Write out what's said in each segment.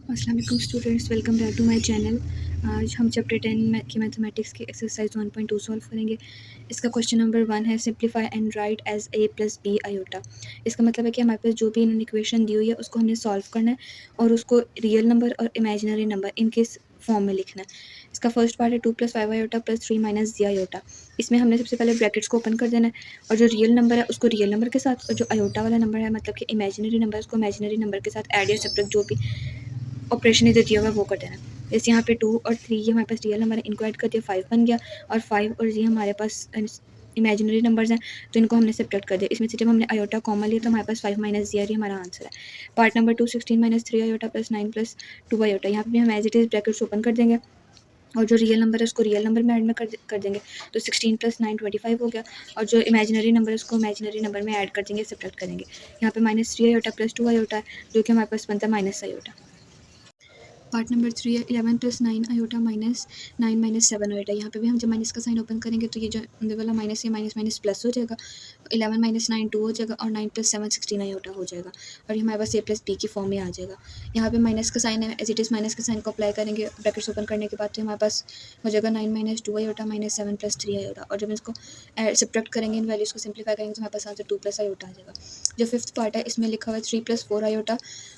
अस्सलाम वालेकुम students, welcome back to my channel. आज हम चैप्टर 10 की मैथमेटिक्स की एक्सरसाइज 1.2 सॉल्व करेंगे। इसका क्वेश्चन नंबर 1 है simplify and write as a plus b iota. इसका मतलब है कि हमारे पास जो भी इन्होंने इक्वेशन दी हुई है उसको हमने सॉल्व करना है और उसको रियल नंबर और इमेजिनरी नंबर इनके फॉर्म में लिखना है। इसका फर्स्ट पार्ट है 2 + 5 आयोटा + 3 - j आयोटा। इसमें हमने सबसे पहले ब्रैकेट्स को ओपन कर देना है और जो रियल नंबर है उसको रियल नंबर के साथ और जो आयोटा वाला नंबर है मतलब कि इमेजिनरी नंबर है उसको इमेजिनरी नंबर के साथ ऐड या सब्ट्रैक्ट जो भी ऑपरेशन इधर दिया हुआ वो कर देना। जैसे यहाँ पे 2 और 3 ये हमारे पास रियल नंबर है, इनको ऐड कर दिया 5 बन गया और 5 और ये हमारे पास इमेजिनरी नंबर्स हैं तो इनको हमने सब्ट्रैक्ट कर दिया। इसमें से जब हमने आयोटा कॉमन लिया तो हमारे पास 5 - j ये हमारा आंसर है। Part number 2 16 - 3 iota + 9 + 2 iota. यहाँ पे भी हम as it is brackets open कर देंगे और जो रियल नंबर है उसको रियल नंबर में ऐड में कर देंगे तो 16 + 9 25 हो गया और जो इमेजिनरी नंबर है उसको इमेजिनरी नंबर में ऐड कर देंगे, सब्ट्रैक्ट करेंगे। यहाँ पे -3 आयोटा + 2 आयोटा है जो कि हमारे पास बनता है माइनस आयोटा। पार्ट नंबर 3 है 11 + 9 आयोटा -9 - 7 आयोटा। यहाँ पे भी हम जब माइनस का साइन ओपन करेंगे तो ये जो अंदर वाला माइनस है माइनस माइनस प्लस हो जाएगा। 11 - 9 2 हो जाएगा और 9 + 7 16 आयोटा हो जाएगा और ये हमारे पास a + b की फॉर्म में आ जाएगा। यहाँ पे माइनस का साइन है, एज इट इज़ माइनस का साइन को अप्लाई करेंगे ब्रैकेट्स ओपन करने के बाद तो हमारे पास हो जाएगा 9 - 2 आयोटा -7 + 3 आयोटा और जब इसको सब्ट्रैक्ट करेंगे इन वैल्यूज़ को सिंप्लीफाई करेंगे तो हमारे पास आंसर 2 + आयोटा आ जाएगा। जो फिफ्थ पार्ट है इसमें लिखा हुआ है 3 + 4 आयोटा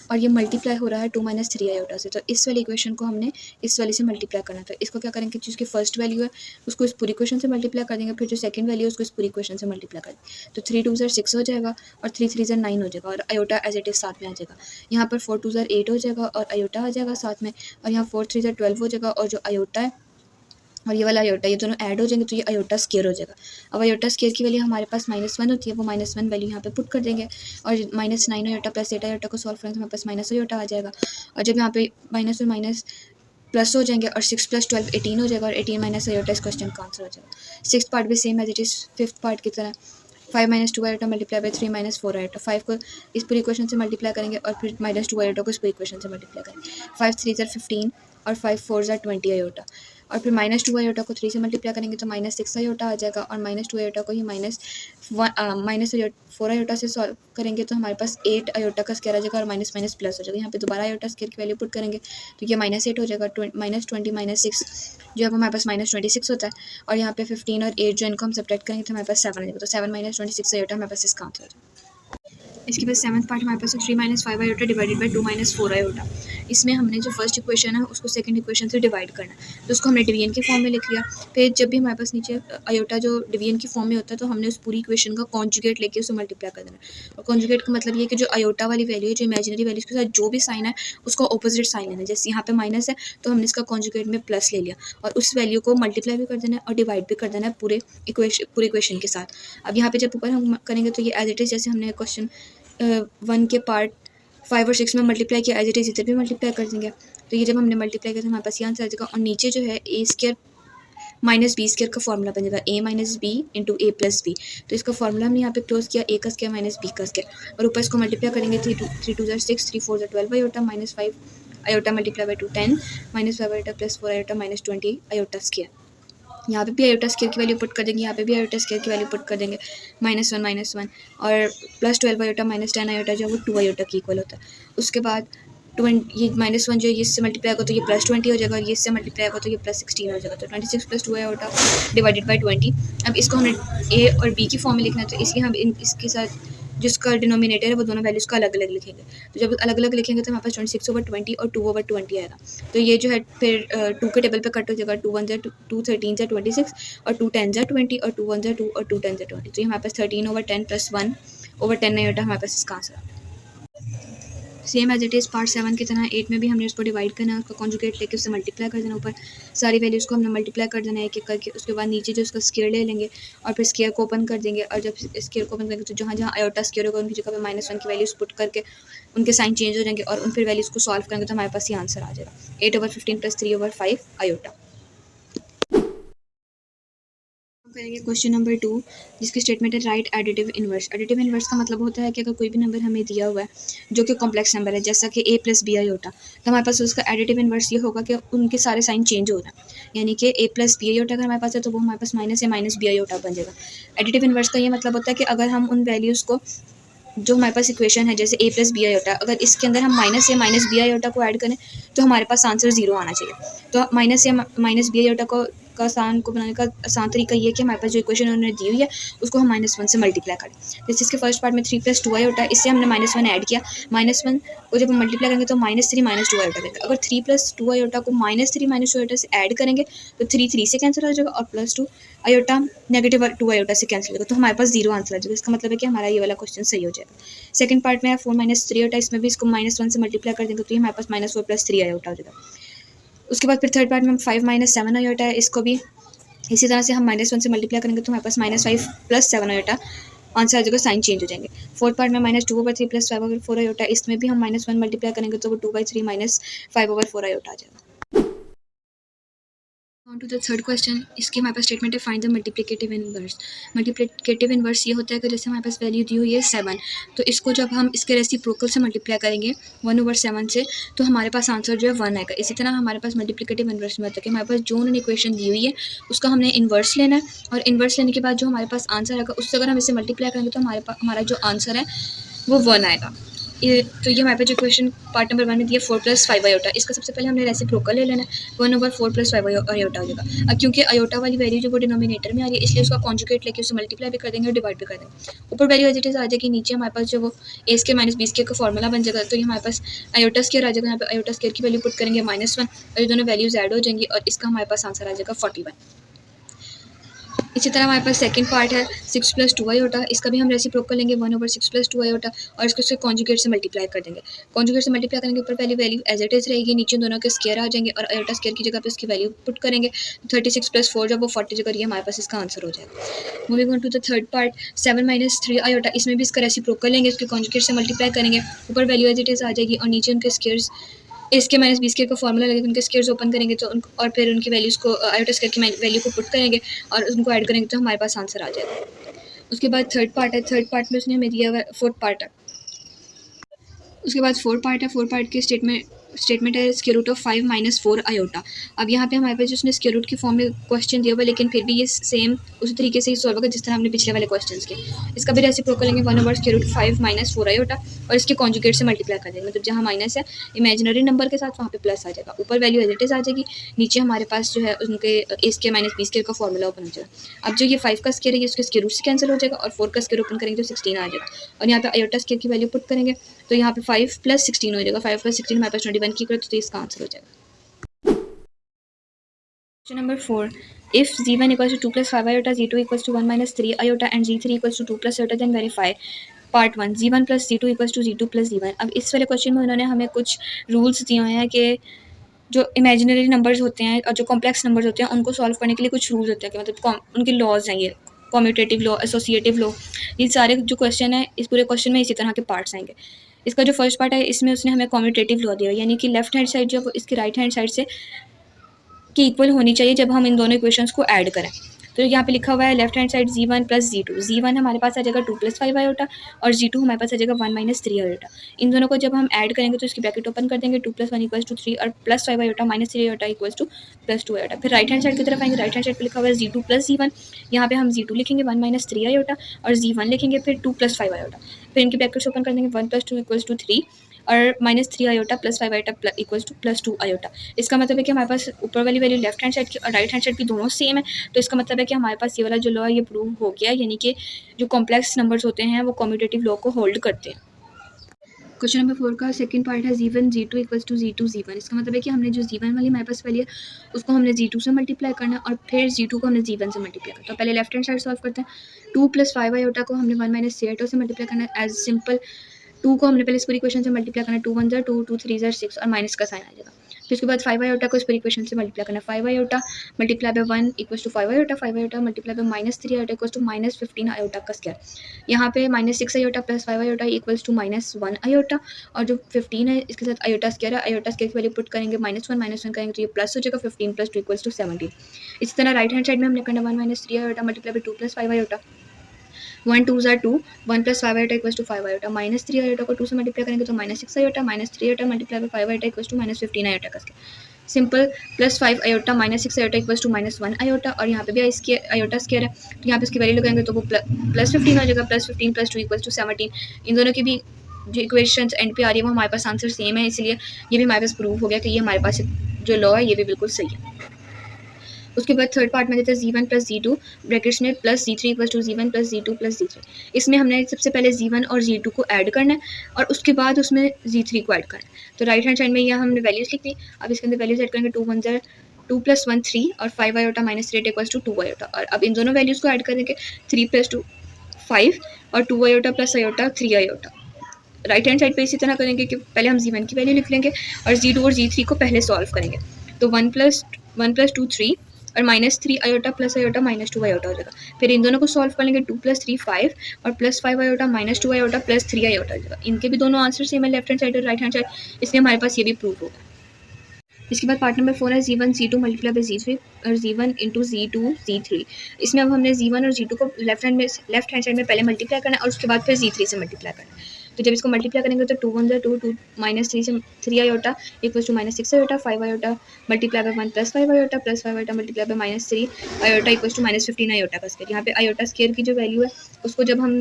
और ये मल्टीप्लाई हो रहा है 2 - 3 आयोटा से। तो इस वाली इक्वेशन को हमने इस वाली से मल्टीप्लाई करना था। इसको क्या करेंगे, जिसकी फर्स्ट वैल्यू है उसको इस पूरी इक्वेशन से मल्टीप्लाई कर देंगे, फिर जो सेकंड वैल्यू है उसको इस पूरी इक्वेशन से मल्टीप्लाई कर देंगे। तो 3 × 2 = 6 हो जाएगा और 3 × 3 = 9 हो जाएगा और आयोटा एज इट इज़ साथ में आ जाएगा। यहाँ पर 4 × 2 = 8 हो जाएगा और आयोटा आ जाएगा साथ में और यहाँ 4 × 3 = 12 हो जाएगा और जो आयोटा है और ये वाला आयोटा ये दोनों ऐड हो जाएंगे तो ये आयोटा स्क्वायर हो जाएगा। अब आयोटा स्क्वायर की वैल्यू हमारे पास -1 होती है, वो -1 वैल्यू यहाँ पे पुट कर देंगे और -9 आयोटा + 8 आयोटा को सॉल्व करेंगे तो हमारे पास माइनस आयोटा आ जाएगा और जब यहाँ पे माइनस और माइनस प्लस हो जाएंगे और 6 + 12 18 हो जाएगा और 18 - आयोटा इस क्वेश्चन का आंसर हो जाएगा। सिक्स्थ पार्ट भी same as it is fifth part की तरह 5 - 2 आयोटा × 3 - 4 आयोटा। 5 को इस पूरी इक्वेशन से मल्टीप्लाई करेंगे और फिर -2 आयोटा को इस पूरी इक्वेशन से मल्टीप्लाई करेंगे। 5 × 3 = 15 और 5 × 4 = 20 आयोटा और फिर -2 आयोटा को 3 से मल्टीप्लाई करेंगे तो -6 आयोटा आ जाएगा और -2 आयोटा को ही -4 आयोटा से सॉल्व करेंगे तो हमारे पास 8 आयोटा का स्क्वायर आ जाएगा और माइनस माइनस प्लस हो जाएगा। यहाँ पे दोबारा आयोटा स्क्वायर की वैल्यू पुट करेंगे तो ये -8 हो जाएगा। -20 - 6 जो है हमारे पास -26 होता है और यहाँ पे 15 और 8 जो इनको हम सब्ट्रैक्ट करेंगे तो हमारे पास 7 आ जाएगा। तो 7 - 26 आयोटा हमारे पास इसका आंसर है। इसके बाद सेवन्थ पार्ट हमारे पास है 3 - 5 आयोटा डिवाइडेड बाई 2 - 4 आयोटा। इसमें हमने जो फर्स्ट इक्वेशन है उसको सेकंड इक्वेशन से डिवाइड करना है तो उसको हमने डिवीजन के फॉर्म में लिख लिया। फिर जब भी हमारे पास नीचे आयोटा जो डिवीजन की फॉर्म में होता है तो हमने उस पूरी इक्वेशन का कॉन्जुगेट लेके उसे मल्टीप्लाई कर देना है और कॉन्जुगेट का मतलब ये है कि जो आयोटा वाली वैल्यू है जो इमेजिनरी वैल्यू के साथ जो भी साइन है उसको ऑपोजिट साइन लेना है। जैसे यहाँ पे माइनस है तो हमने इसका कॉन्जुगेट में प्लस ले लिया और उस वैल्यू को मल्टीप्लाई भी कर देना है और डिवाइड भी कर देना है पूरे इक्वेशन के साथ। अब यहाँ पे जब ऊपर हम करेंगे तो ये एज इट इज़ जैसे हमने क्वेश्चन 1 के पार्ट 5 और 6 में मल्टीप्लाई किया एज इट इज़ इधर भी मल्टीप्लाई कर देंगे। तो ये जब हमने मल्टीप्लाई किया तो हमारे पास ये आंसर आ जाएगा और नीचे जो है a² - b² का फॉर्मूला बन जाएगा a - b × a + b। तो इसका फॉर्मूला हमने यहाँ पे क्लोज किया a का स्क्वायर - b का स्क्वायर और ऊपर इसको मल्टीप्लाई करेंगे 3 × 2 = 6 3 × 4 = 12 iota -5 iota multiply by 2 10 -5 iota + 4 iota -20 iota square. यहाँ पे भी आयोटा स्क्वायर की वैल्यू पुट कर देंगे, यहाँ पे भी आयोटा स्क्वायर की वैल्यू पुट कर देंगे -1 और +12 आयोटा -10 आयोटा जो है वो 2 आयोटा की इक्वल होता है। उसके बाद ये -1 जो है ये इससे मल्टीप्लाई होगा तो ये +20 हो जाएगा और ये इससे मल्टीप्लाई होगा तो ये +16 हो जाएगा। तो 26 + 2 आयोटा डिवाइडेड बाई 20। अब इसको हमने ए और बी की फॉर्म में लिखना है तो इसलिए हम इसके साथ जिसका डिनोमिनेटर है वो दोनों वैल्यूज़ का अलग अलग लिखेंगे। तो जब अलग अलग लिखेंगे तो हमारे पास 26/20 और 2/20 आएगा। तो ये जो है फिर 2 के टेबल पे कट हो जाएगा। 2 1 = 2 2 13 = 26 और 2 10 = 20 और 2 1 = 2 और 2 10 = 20। तो ये हमारे पास 13/10 + 1/10 आयोटा हमारे पास इसका आंसर है। Same as it is part 7 की तरह 8 में भी हमने उसको डिवाइड करना है, उसका कॉन्जुगेट लेके उससे मल्टीप्लाई कर देना। ऊपर सारी वैल्यूज़ को हमने मल्टीप्लाई कर देना है एक एक करके। उसके बाद नीचे जो उसका स्क्वायर ले लेंगे और फिर स्क्वायर को ओपन कर देंगे और जब स्क्वायर को ओपन करेंगे तो जहाँ जहाँ आयोटा स्क्वायर होगा उनकी जगह पे -1 की वैल्यूज़ पुट करके उनके साइन चेंज हो जाएंगे और उन फिर वैल्यूज़ को सॉल्व करेंगे तो हमारे पास ये आंसर आ जाएगा 8/15 + 3/5 आयोटा। करेंगे क्वेश्चन नंबर 2 जिसकी स्टेटमेंट है right additive inverse. Additive inverse का मतलब होता है कि अगर कोई भी नंबर हमें दिया हुआ है जो कि कॉम्प्लेक्स नंबर है जैसा कि a + b आयोटा तो हमारे पास उसका एडिटिव इन्वर्स ये होगा कि उनके सारे साइन चेंज हो रहे हैं। यानी कि a + b आयोटा अगर हमारे पास है तो वो हमारे पास -a - b आयोटा बन जाएगा। एडिटिव इन्वर्स का ये मतलब होता है कि अगर हम उन वैल्यूज़ को जो हमारे पास इक्वेशन है जैसे ए प्लस बी आयोटा, अगर इसके अंदर हम माइनस ए माइनस बी आयोटा को ऐड करें तो हमारे पास आंसर 0 आना चाहिए। तो माइनस ए माइनस बी आयोटा का आसान को बनाने का आसान तरीका ये है कि हमारे पास जो इक्वेशन उन्होंने दी हुई है उसको हम -1 से मल्टीप्लाई करें। जैसे इसके फर्स्ट पार्ट में 3 + 2 आयोटा, इससे हमने -1 ऐड किया, -1 को जब हम मल्टीप्लाई करेंगे तो -3 -2 आयोटा देगा। अगर 3 + 2 आयोटा को -3 -2 आयोटा से ऐड करेंगे तो 3 से कैंसिल हो जाएगा और +2 आयोटा -2 आयोटा से कैंसिल हो जाएगा, तो हमारे पास 0 आंसर आ जाएगा। इसका मतलब है कि हमारा ये वाला क्वेश्चन सही हो जाएगा। सेकंड पार्ट में 4 - 3 आयोटा, इसमें भी इसको -1 से मल्टीप्लाई कर देंगे तो ये हमारे पास -4 + 3 आयोटा हो जाएगा। उसके बाद फिर थर्ड पार्ट में 5 - 7 आयोटा है, इसको भी इसी तरह से हम -1 से मल्टीप्लाई करेंगे तो हमारे पास -5 + 7 आयोटा आंसर आ जाएगा, साइन चेंज हो जाएंगे। फोर्थ पार्ट में -2/3 + 5/4 आयोटा, इसमें भी हम -1 मल्टीप्लाई करेंगे तो वो 2/3 - 5/4 आयोटा आ जाएगा। On to the third question, इसकी हमारे पास स्टेटमेंट है find the multiplicative inverse. Multiplicative inverse ये होता है कि जैसे हमारे पास वैल्यू दी हुई है 7, तो इसको जब हम इसके रेसिप्रोकल से मल्टीप्लाई करेंगे 1/7 से तो हमारे पास आंसर जो है 1 आएगा। इसी तरह हमारे पास मल्टीप्लिकेटिव इनवर्स में होता है कि हमारे पास जो उन्होंने इक्वेशन दी हुई है उसका हमने इन्वर्स लेना है और इन्वर्स लेने के बाद जो हमारे पास आंसर आएगा उससे अगर हम इसे मल्टीप्लाई करेंगे तो हमारा जो आंसर है वो 1 आएगा। तो ये हमारे पास जो क्वेश्चन पार्ट नंबर 1 में दिया 4 + 5 आयोटा, इसका सबसे पहले हमने रेसिप्रोकल ले लेना है, 1/4 + 5 आयोटा हो जाएगा। अब क्योंकि आयोटा वाली वैल्यू जो वो डिनोमिनेटर में आ रही है इसलिए उसका कॉन्जुगेट लेके उसे मल्टीप्लाई भी कर देंगे और डिवाइड भी कर देंगे। ऊपर वैल्यू एज इट इज आ जाएगी, नीचे हमारे पास जो वो ए स्क्वायर माइनस बी स्क्वायर का फॉर्मूला बन जाएगा, तो ये हमारे पास आयोटा स्क्वायर आ जाएगा। यहाँ पे आयोटा स्क्वायर की वैल्यू पुट करेंगे -1 और ये दोनों वैल्यूज ऐड हो जाएंगी और इसका हमारे पास आंसर आ जाएगा 41। इसी तरह हमारे पास सेकंड पार्ट है 6 + 2 आयोटा, इसका भी हम रेसिप्रोकल लेंगे 1/6 + 2 आयोटा और इसको उससे कॉन्जुगेट से मल्टीप्लाई कर देंगे। कॉन्जुगेट से मल्टीप्लाई करेंगे ऊपर पहली वैल्यू एज इट इज रहेगी, नीचे दोनों के स्क्वायर आ जाएंगे और आयोटा स्क्वायर की जगह पे उसकी वैल्यू पुट करेंगे। 36 + 4 जब वो 40 करिए हमारे पास इसका आंसर हो जाएगा। Moving on to the third part 7 - 3 iota, इसमें भी इसका रेसिप्रोकल लेंगे, इसके कॉन्जुगेट से मल्टीप्लाई करेंगे, ऊपर वैल्यू एज इट इज आ जाएगी और नीचे उनके स्क्वायर्स ए स्क्वायर माइनस बी स्क्वायर का फॉर्मूला लगेगा, उनके स्क्वायर्स ओपन करेंगे तो उनको और फिर उनकी वैल्यूज़ को आयोटा स्क्वायर की वैल्यू को पुट करेंगे और उनको ऐड करेंगे तो हमारे पास आंसर आ जाएगा। उसके बाद थर्ड पार्ट है, थर्ड पार्ट में उसने हमें दिया हुआ है, फोर्थ पार्ट है, उसके बाद फोर पार्ट है, फोर पार्ट की स्टेटमेंट है स्क्वायर रूट ऑफ 5 - 4 आयोटा। अब यहाँ पे हमारे पास उसने स्क्वायर रूट की फॉर्म में क्वेश्चन दिया हुआ है, लेकिन फिर भी ये सेम उसी तरीके से ही सॉल्व होगा जिस तरह हमने पिछले वाले क्वेश्चंस के। इसका भी रेसिप्रोकल लेंगे 1/√5 - 4 आयोटा और इसके कॉन्जुगेट से मल्टीप्लाई कर देंगे, मतलब जहाँ माइनस है इमेजिनरी नंबर के साथ वहाँ पे प्लस आ जाएगा, ऊपर वैल्यू एज इट इज आ जाएगी, नीचे हमारे पास जो है उनके ए स्क्वायर माइनस बी स्क्वायर का फॉर्मूला ओपन हो जाएगा। अब जो ये 5 का स्क्वायर है ये उसके स्क्वायर रूट से कैंसिल हो जाएगा और 4 का स्क्वायर ओपन करेंगे तो 16 आ जाएगा और यहाँ पे आयोटा स्क्वायर की वैल्यू पुट करेंगे तो यहाँ पे 5 + 16 हो जाएगा, 5 + 16 हमारे पास 21 की करें तो इसका आंसर हो जाएगा। Question number 4, if z1 = 2 + 5 iota, z2 = 1 - 3 iota and z3 = 2 + iota, then verify part 1 z1 + z2 = z2 + z1। अब इस वाले क्वेश्चन में उन्होंने हमें कुछ रूल्स दिए हुए हैं कि जो इमेजिनरी नंबर्स होते हैं और जो कॉम्प्लेक्स नंबर्स होते हैं उनको सॉल्व करने के लिए कुछ रूल्स होते हैं कि मतलब उनके लॉज हैं, ये कॉम्यूटेटिव लॉ, एसोसिएटिव लॉ, ये सारे जो क्वेश्चन है इस पूरे क्वेश्चन में इसी तरह के पार्ट्स आएंगे। इसका जो फर्स्ट पार्ट है इसमें उसने हमें कॉम्यूटेटिव लॉ दिया, यानी कि लेफ्ट हैंड साइड जो इसकी राइट हैंड साइड से की इक्वल होनी चाहिए जब हम इन दोनों इक्वेशंस को ऐड करें। तो यहाँ पे लिखा हुआ है left hand side z1 + z2, z1 हमारे पास आ जाएगा 2 + 5 आयोटा और z2 हमारे पास आ जाएगा 1 - 3 आयोटा। इन दोनों को जब हम ऐड करेंगे तो इसकी ब्रैकेट ओपन कर देंगे, 2 + 1 = 3 और +5 आयोटा -3 आयोटा = +2 आयोटा। फिर राइट हैंड साइड की तरफ आएंगे, राइट हैंड साइड पर लिखा हुआ है z2 + z1, यहाँ पे हम z2 लिखेंगे 1 - 3 आयोटा और z1 लिखेंगे फिर 2 + 5 आयोटा। फिर इनकी ब्रैकेट्स ओपन कर देंगे, 1 + 2 = 3 और -3 आयोटा +5 आयोटा +2 आयोटा। इसका मतलब है कि हमारे पास ऊपर वाली वैल्यू लेफ्ट हैंड साइड की और राइट हैंड साइड की दोनों सेम है, तो इसका मतलब है कि हमारे पास ये वाला जो लॉ है ये प्रूव हो गया, यानी कि जो कॉम्प्लेक्स नंबर्स होते हैं वो कम्यूटेटिव लॉ को होल्ड करते हैं। क्वेश्चन नंबर 4 का सेकंड पार्ट है z1 z2 = z2 z1। इसका मतलब है कि हमने जो z1 वाली हमारे पास वैल्यू है उसको हमने z2 से मल्टीप्लाई करना है और फिर z2 को हमने z1 से मल्टीप्लाई करना है। तो पहले लेफ्ट हैंड साइड सॉल्व करते हैं। 2 + 5 आयोटा को हमने 1 - 3 आयोटा से मल्टीप्लाई करना है, एज सिंपल 2 को हमने पहले इस पूरी इक्वेशन से मल्टीप्लाई करना है, 2 × 1 = 2, 2 × 3 = 6 और माइनस का साइन आ जाएगा। फिर उसके बाद 5 आयोटा को इस पूरी इक्वेशन से मल्टीप्लाई करना है, 5 iota multiply by 1 = 5 iota, 5 iota multiply by -3 iota = -15 iota का स्क्वायर। यहाँ पे -6 आयोटा + 5 आयोटा = -1 आयोटा और जो 15 है इसके साथ आयोटा स्क्वायर है, आयोटा स्क्वायर की वैल्यू पुट करेंगे, -1 करेंगे तो ये प्लस हो जाएगा, 15 + 2 = 17। इसी तरह राइट हैंड साइड में हमने करना 1 - 3 आयोटा मल्टीप्लाई बाय 2 + 5 आयोटा, 1 2 ज़ा 2, 1 + 5 आयोटा = 5 आयोटा, -3 आयोटा को 2 से मल्टीप्लाई करेंगे तो -6 iota, -3 iota multiply by 5 iota = -15 iota का square. Simple +5 iota -6 iota equals to -1 iota, और यहाँ पे भी आयोटा स्क्वायर है तो यहाँ पे इसकी वैल्यू लगाएंगे तो वो +15 हो जाएगा। +15 + 2 = 17। इन दोनों की भी जो इक्वेशंस एंड पे आ रही है वो हमारे पास आंसर सेम है, इसलिए ये भी हमारे पास प्रूव हो गया कि ये हमारे पास जो लॉ है ये भी बिल्कुल सही है। उसके बाद थर्ड पार्ट में देते हैं Z1 + Z2 ब्रैकेट्स में +Z3 = Z1 + Z2 + Z3। इसमें हमने सबसे पहले Z1 और Z2 को ऐड करना है और उसके बाद उसमें Z3 को ऐड करना है। तो राइट हैंड साइड में यह हमने वैल्यूज़ लिख दी। अब इसके अंदर वैल्यूज़ ऐड करेंगे। 2 1 ज़ा 2 + 1 3 और 5 आयोटा -3 = 2 आयोटा। और अब इन दोनों वैल्यूज़ को ऐड करेंगे। 3 + 2 5 और 2 iota + iota 3 iota. Right hand side पे इसी तरह करेंगे कि पहले हम Z1 की वैल्यू लिख लेंगे और Z2 और Z3 को पहले सॉल्व करेंगे। तो 1 + 2 3 और -3 आयोटा + आयोटा -2 आयोटा हो जाएगा। फिर इन दोनों को सॉल्व कर लेंगे। 2 + 3 5 और +5 आयोटा -2 आयोटा +3 आयोटा हो जाएगा। इनके भी दोनों आंसर सेम है, लेफ्ट हैंड साइड और राइट हैंड साइड, इसलिए हमारे पास ये भी प्रूफ होगा। इसके बाद पार्ट नंबर 4 है Z1 Z2 × Z3 और Z1 × Z2 Z3। इसमें अब हमने Z1 और Z2 को लेफ्ट हैंड साइड में पहले मल्टीप्लाई करना है और उसके बाद फिर Z3 से मल्टीप्लाई करना है। तो जब इसको मल्टीप्लाई करेंगे तो 2 1 ज़ा 2 2 -3 से 3 iota equals to -6 iota 5 iota multiply by 1 +5 iota +5 iota multiply by -3 iota equals to -15 iota का स्क्वायर। यहाँ पे आयोटा स्क्वायर की जो वैल्यू है उसको जब हम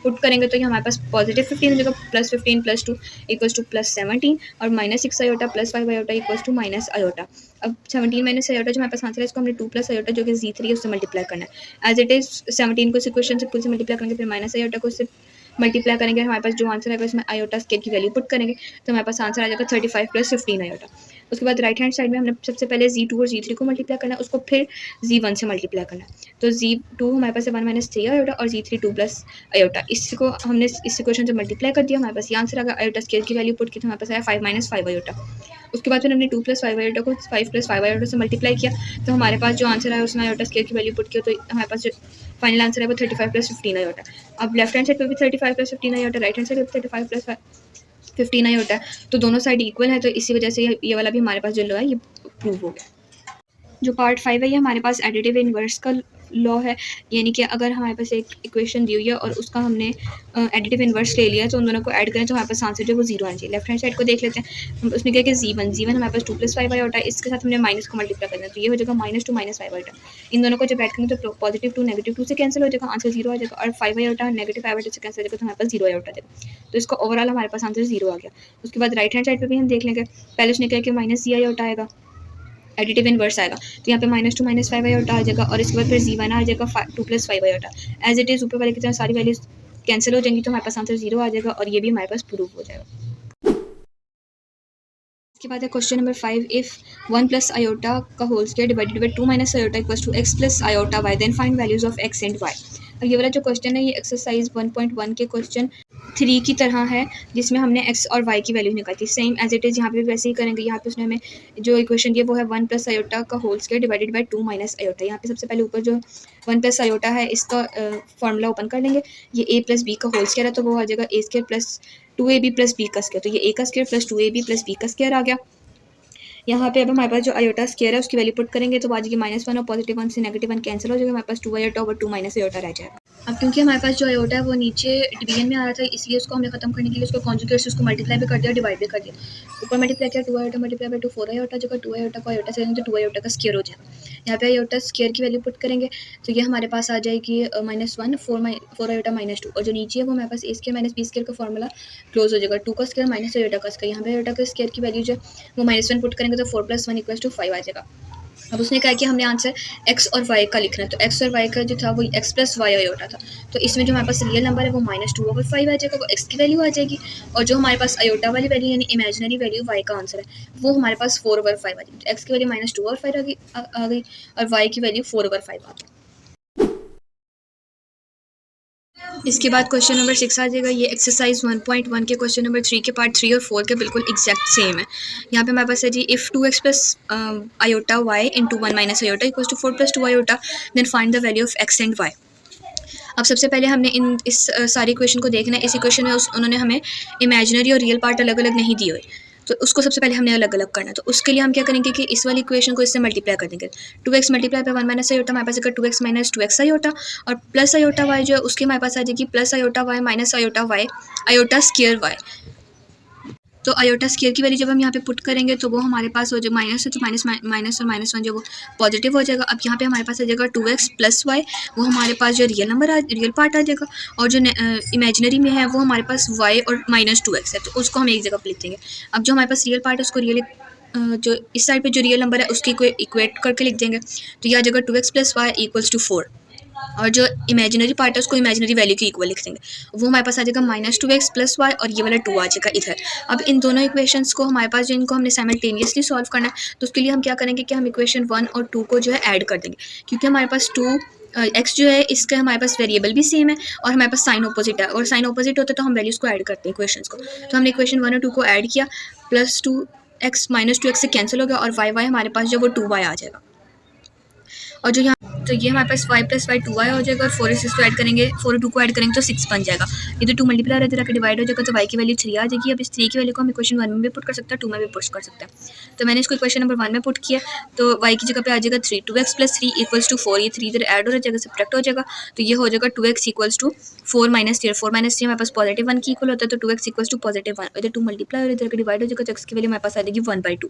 पुट करेंगे तो ये हमारे पास +15 हो जाएगा। +15 + 2 इक्वल्स टू +17 और -6 iota +5 iota equals to minus iota. अब 17 - आयोटा जो हमारे पास आंसर है इसको हमने 2 + आयोटा जो कि Z3 है उससे मल्टीप्लाई करना है। एज इट इज़ 17 को इस इक्वेशन से से मल्टीप्लाई करेंगे, फिर माइनस आयोटा को इससे मल्टीप्लाई करेंगे। हमारे पास जो आंसर है इसमें आयोटा स्क्वायर की वैल्यू पुट करेंगे तो हमारे पास आंसर आ जाएगा 35 + 15 आयोटा। उसके बाद राइट हैंड साइड में हमने सबसे पहले Z2 और Z3 को मल्टीप्लाई करना है, उसको फिर Z1 से मल्टीप्लाई करना है। तो Z2 हमारे पास है 1 - 3 आयोटा और Z3 2 + आयोटा। इसको हमने इस इक्वेशन से मल्टीप्लाई कर दिया, हमारे पास ये आंसर आ गया। आयोटा स्क्वायर की वैल्यू पुट की तो हमारे पास आया 5 - 5 आयोटा। उसके बाद फिर हमने 2 + 5 आयोटा को 5 + 5 आयोटा से मल्टीप्लाई किया तो हमारे पास जो आंसर आया उसमें आयोटा स्क्वायर की वैल्यू पुट किया तो हमारे पास जो फाइनल आंसर है वो 35 + 15 आयोटा। अब लेफ्ट हैंड साइड पे भी 35 + 15 आयोटा, राइट हैंड साइड पे 35 + 15 आयोटा है। तो दोनों साइड इक्वल है तो इसी वजह से ये वाला भी हमारे पास जो लॉ है ये प्रूव हो गया। जो पार्ट 5 है ये हमारे पास एडिटिव इन्वर्स का लॉ है, यानी कि अगर हमारे पास एक इक्वेशन दी हुई है और उसका हमने एडिटिव इन्वर्स ले लिया तो उन दोनों को ऐड करें तो हमारे पास आंसर जो है वो 0 आना चाहिए। लेफ्ट हैंड साइड को देख लेते हैं। हम उसमें क्या कि Z1 हमारे पास 2 + 5 आयोटा, इसके साथ हमने माइनस को मल्टीप्लाई करना है तो ये हो जाएगा -2 - 5 आयोटा। इन दोनों को जब ऐड करेंगे तो +2 -2 से कैंसिल हो जाएगा, आंसर 0 आ जाएगा। और 5 आयोटा -5 आयोटा से कैंसिल हो जाएगा तो हमारे पास 0 आयोटा जाएगा। तो इसका ओवरऑल हमारे पास आंसर 0 आ गया। उसके बाद राइट हैंड साइड पर भी हम देख लेंगे। पहले उसने क्या कि -c आयोटा आएगा, एडिटिव इन्वर्स आएगा तो यहाँ पे -2 - 5 आयोटा आ जाएगा और इसके बाद फिर Z1 आ जाएगा 2 + 5 आयोटा। एज इट इज़ ऊपर वाले की तरह सारी वैल्यूज कैंसिल हो जाएंगी तो हमारे पास आंसर 0 आ जाएगा और ये भी हमारे पास प्रूव हो जाएगा। इसके बाद है क्वेश्चन नंबर 5। इफ 1 + आयोटा का whole square divided by 2 - iota equals to x + iota y, then find values of x and y। अब ये वाला जो क्वेश्चन है ये एक्सरसाइज 1.1 के क्वेश्चन 3 की तरह है जिसमें हमने x और y की वैल्यू निकाली थी। सेम एज इट इज़ यहाँ पे भी वैसे ही करेंगे। यहाँ पे उसने हमें जो इक्वेशन दी है वो है 1 + आयोटा का whole square divided by 2 - iota. यहाँ पे सबसे पहले ऊपर जो 1 + आयोटा है इसका फॉर्मूला ओपन कर लेंगे। ये a + b का होल स्क्वायर है तो वो आ जाएगा a² + 2ab + b का स्क्वायर। तो ये a का स्क्वायर + 2ab + b का स्क्वायर आ गया। यहाँ पे अब हमारे पास जो आयोटा स्क्वायर है उसकी वैल्यू पुट करेंगे तो आ जाएगी -1 और +1 से -1 कैंसिल हो जाएगा, हमारे पास 2 आयोटा ओवर 2 - आयोटा रह जाएगा। अब क्योंकि हमारे पास जो आयोटा है वो नीचे डिवीजन में आ रहा था इसलिए उसको हमने खत्म करने के लिए उसको कॉन्जुगेट से उसको मल्टीप्लाई भी कर दिया, डिवाइड भी कर दिया। ऊपर मल्टीप्लाई किया 2 आयोटा मल्टीप्लाई बाय 2 4 आयोटा जगह 2 आयोटा को आयोटा से करेंगे तो 2 आयोटा का स्क्वायर हो जाएगा। यहाँ पे आयोटा स्क्वायर की वैल्यू पुट करेंगे तो ये हमारे पास आ जाएगी -1 4 आयोटा -2 और जो नीचे है वो हमारे पास a² - b² का फॉर्मूला क्लोज हो जाएगा। 2 का स्क्वायर माइनस आयोटा का स्क्वायर, यहाँ पे आयोटा का स्क्वायर की वैल्यू जो वो -1 पुट करेंगे तो 4 + 1 = 5 आ जाएगा। अब उसने कहा कि हमने आंसर x और y का लिखना है तो x और y का जो था वो x + y आयोटा था। तो इसमें जो हमारे पास रियल नंबर है वो -2/5 आ जाएगा, वो x की वैल्यू आ जाएगी। और जो हमारे पास आयोटा वाली वैल्यू यानी इमेजिनरी वैल्यू y का आंसर है वो हमारे पास 4/5 आ जाएगी। तो x की वैल्यू -2/5 आ गई और y की वैल्यू 4/5 आ गई। इसके बाद क्वेश्चन नंबर 6 आ जाएगा। ये एक्सरसाइज 1.1 के क्वेश्चन नंबर 3 के पार्ट 3 और 4 के बिल्कुल एग्जैक्ट सेम है। यहाँ पे हमारे पास है G if 2x + iota y × 1 - iota equals to 4 + 2 iota then find the value of x and y। अब सबसे पहले हमने इस सारी इक्वेशन को देखना है। इस इक्वेशन में उन्होंने हमें इमेजिनरी और रियल पार्ट अलग अलग नहीं दिए हुए तो उसको सबसे पहले हमने अलग अलग करना है। तो उसके लिए हम क्या करेंगे कि इस वाली इक्वेशन को इससे मल्टीप्लाई कर देंगे। 2x मल्टीप्लाई बाय 1 - आयोटा हमारे पास आएगा 2x - 2x आयोटा और प्लस आयोटा y जो है उसके हमारे पास आ जाएगी plus iota y minus iota y iota square y। तो आयोटा स्केयर की वैल्यू जब हम यहाँ पे पुट करेंगे तो वो हमारे पास हो जाएगा माइनस है, तो माइनस माइनस और माइनस वन जो वो पॉजिटिव हो जाएगा। अब यहाँ पे हमारे पास आ जाएगा 2x प्लस वाई, वो हमारे पास जो रियल पार्ट आ जाएगा, और जो इमेजिनरी में है वो हमारे पास y और -2x है, तो उसको हम एक जगह पर लिख देंगे। अब जो हमारे पास रियल पार्ट है उसको रियल जो इस साइड पे जो रियल नंबर है उसकी को इक्वेट करके लिख देंगे, तो यह आ जाएगा 2x plus Y equals to 4, और जो इमेजिनरी पार्ट है उसको इमेजिनरी वैल्यू के इक्वल लिख देंगे, वो हमारे पास आ जाएगा -2x प्लस वाई, और ये वाला 2 आ जाएगा इधर। अब इन दोनों इक्वेशंस को हमारे पास जो इनको हमने साइमल्टेनियसली सॉल्व करना है, तो उसके लिए हम क्या करेंगे कि हम इक्वेशन 1 और 2 को जो है ऐड कर देंगे, क्योंकि हमारे पास 2 एक्स जो है इसका हमारे पास वेरिएबल भी सेम है और हमारे पास साइन ऑपोजिट है, और साइन ऑपोजिट होता है तो हम वैल्यूज़ को ऐड करते हैं इक्वेशंस को। तो हमने इक्वेशन 1 और 2 को ऐड किया, प्लस 2x -2x से कैंसिल हो गया, और y हमारे पास जो वो 2y आ जाएगा, और जो यहाँ तो ये हमारे पास y प्लस वाई 2y हो जाएगा, और 4 इसको ऐड करेंगे, 4 और 2 को ऐड करेंगे तो 6 बन जाएगा। ये तो 2 मल्टीप्लाई रहता है डिवाइड हो जाएगा, तो y की वैल्यू 3 आ जाएगी। अब इस 3 की वैल्यू को हम इक्वेशन 1 में भी पुट कर सकते हैं, 2 में भी पुट कर सकते हैं। तो मैंने इसको इक्वेशन नंबर 1 में पुट किया, तो y की जगह पे आ जाएगा 3, 2x प्लस 3 इक्वल्स टू 4, ये 3 इधर ऐड हो जाएगा, सब्ट्रैक्ट हो जाएगा, तो ये हो जाएगा 2x equals to 4 minus 3, 4 minus 3 हमारे पास पॉजिटिव 1 की इक्वल होता है, तो 2x इक्वल्स टू पॉजिटिव 1, इधर 2 मल्टीप्लाई और इधर डिवाइड हो जाएगा, तो x की वैल्यू हमारे पास आ जाएगी 1/2।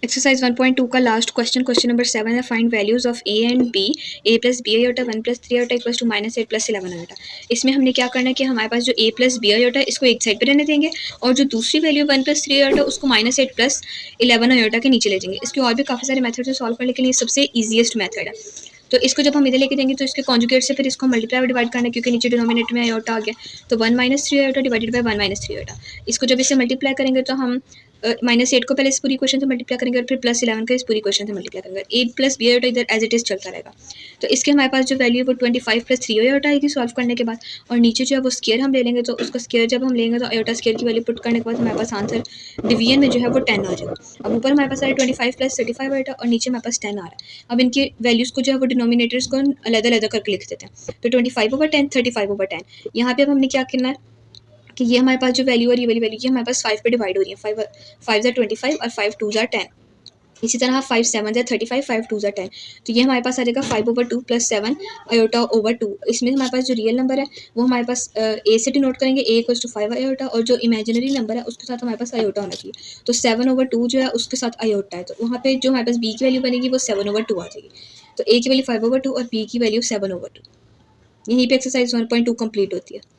एक्सरसाइज 1.2 का लास्ट क्वेश्चन नंबर 7 है, find values of a and b, a plus b iota 1 plus 3 iota equals to -8 plus 11 iota. इसमें हमने क्या करना है कि हमारे पास जो a प्लस बी आयोटा है इसको एक साइड पे रहने देंगे, और जो दूसरी वैल्यू 1 प्लस 3 आयोटा उसको -8 प्लस 11 आयोटा के नीचे ले जाएंगे। इसके और भी काफ़ी सारे मेथड से सॉल्व करने के लिए सबसे ईजीएस्ट मेथड है। तो इसको जब हम इधर लेके जाएंगे तो इसके कॉन्जुगेट से फिर इसको मल्टीप्लाई और डिवाइड करना है, क्योंकि नीचे डिनोमिनेटर में आयोटा आ गया, तो 1 - 3 आयोटा डिवाइडेड बाय 1 - 3 आयोटा। इसको जब इसे मल्टीप्लाई करेंगे तो हम -8 को पहले इस पूरी इक्वेशन से मल्टीप्लाई करेंगे और फिर +11 को इस पूरी इक्वेशन से मल्टीप्लाई करेंगे, 8 प्लस बी आयोटा इधर एज इट इज़ चलता रहेगा। तो इसके हमारे पास जो वैल्यू है वो 25 प्लस 3 आयोटा आएगी सॉल्व करने के बाद, और नीचे जो है वो स्केयर हम ले लेंगे, तो उसका स्केयर जब हम लेंगे तो आयोटा स्केयर की वैल्यू पुट करने के बाद हमारे पास आंसर डिवीजन में जो है वो 10 आ जाएगा। अब ऊपर हमारे पास आ रहा है 25 प्लस 35 आयोटा, और नीचे हमारे पास 10 आ रहा है। अब इनकी वैल्यूज़ को जो है वो डिनोमिनेटर्स को अलग-अलग करके लिख देते हैं, तो 25/10 35/10। यहाँ पे अब हमने क्या करना है कि ये हमारे पास जो वैल्यू है ये वाली वैल्यू की हमारे पास 5 पे डिवाइड हो रही है, 5 * 25 और 5 2 * 10। इसी तरह 5 7 * 35, 5 2 * 10, तो ये हमारे पास आ जाएगा 5/2 प्लस 7 आयोटा ओवर 2। इसमें हमारे पास जो रियल नंबर है वो हमारे पास ए से डिनोट करेंगे, a इक्वल्स टू 5 आयोटा, और जो इमेजिनरी नंबर है उसके साथ हमारे पास आयोटा होना चाहिए, तो 7/2 जो है उसके साथ आयोटा है, तो वहाँ पे जो हमारे पास b की वैल्यू बनेगी वो 7/2 आ जाएगी। तो a की वैल्यू 5/2 और b की वैल्यू 7/2। यहीं पे एक्सरसाइज 1.2 कंप्लीट होती है।